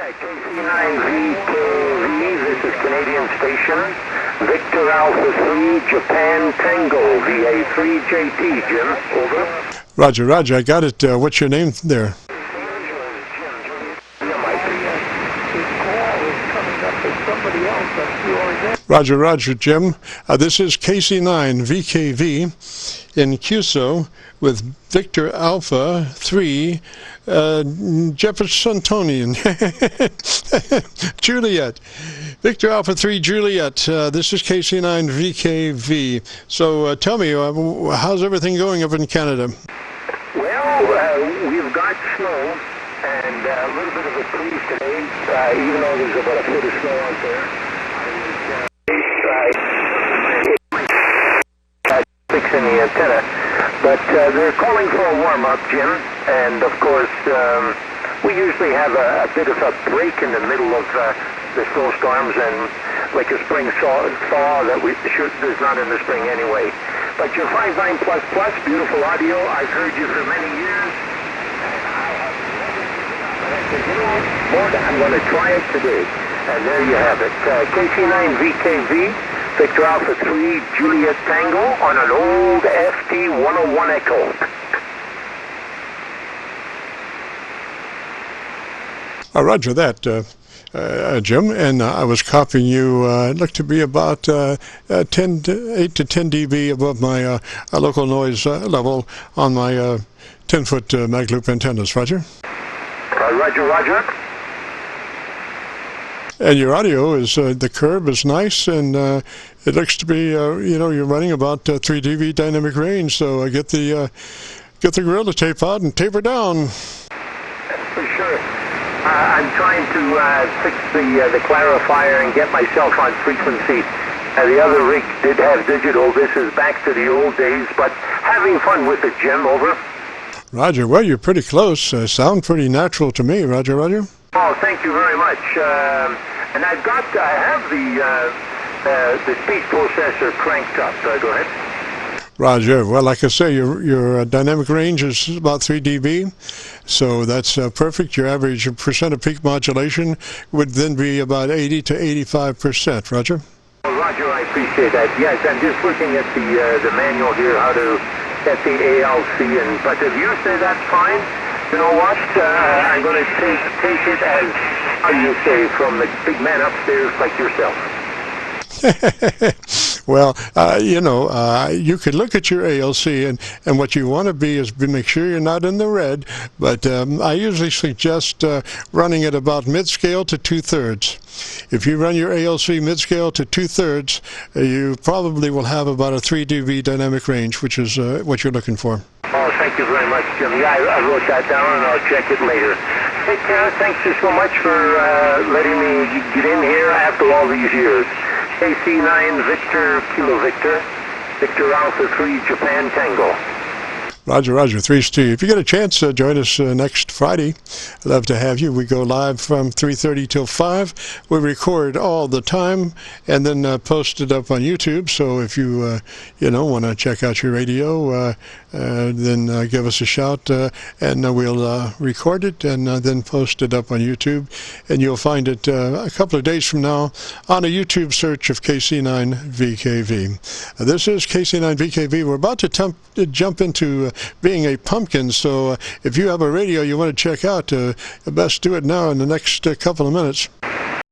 KC9VKV, this is Canadian station. Victor Alpha 3, Japan Tango, VA3JT, Jim, over. Roger, Roger, I got it. What's your name there? Roger, Roger, Jim. This is KC9VKV in Qso with Victor Alpha 3, Jeffersonian, Juliet. Victor Alpha 3, Juliet. This is KC9VKV. So tell me, how's everything going up in Canada? Well, we've got snow and a little bit of a freeze today, even though there's about a foot of snow out there. Fixing the antenna, but they're calling for a warm-up, Jim, and of course we usually have a bit of a break in the middle of the snowstorms and like a spring thaw that there's not in the spring anyway. But your 59++, beautiful audio, I've heard you for many years. I'm going to try it today, and there you have it. KC9VKV, Victor Alpha 3, Juliet Tango on an old FT-101 Echo. Roger that, Jim, and I was copying you. It looked to be about 8 to 10 dB above my local noise level on my 10-foot mag loop antennas. Roger. Roger, Roger. And your audio is, the curve is nice, and it looks to be, you're running about 3 dB dynamic range, so get the Gorilla Tape out and taper down. For sure. I'm trying to fix the clarifier and get myself on frequency. The other rig did have digital. This is back to the old days, but having fun with it, Jim, over. Roger, well, you're pretty close. Sound pretty natural to me, Roger, Roger. Oh, thank you very much. And I have the speed processor cranked up. Go ahead. Roger. Well, like I say, your dynamic range is about 3 dB, so that's perfect. Your average percent of peak modulation would then be about 80 to 85%. Roger. Well, Roger, I appreciate that. Yes, I'm just looking at the manual here, how to get the ALC, but if you say that's fine, you know what? I'm going to take it as, how do you say, from the big man upstairs like yourself. Well, you could look at your ALC, and what you want to be is make sure you're not in the red, but I usually suggest running at about mid-scale to 2/3. If you run your ALC mid-scale to 2/3, you probably will have about a 3 dB dynamic range, which is what you're looking for. Oh, thank you very much, Jim. Yeah, I wrote that down, and I'll check it later. Hey, Kara, thanks you so much for letting me get in here after all these years. KC9 Victor Kilo Victor, Victor Alpha 3 Japan Tango. Roger, Roger, 3 Steve. If you get a chance, join us next Friday. I'd love to have you. We go live from 3:30 till 5. We record all the time and then post it up on YouTube. So if you, want to check out your radio, then give us a shout, and we'll record it and then post it up on YouTube. And you'll find it a couple of days from now on a YouTube search of KC9VKV. This is KC9VKV. We're about to jump into being a pumpkin, so if you have a radio you want to check out, best do it now in the next couple of minutes.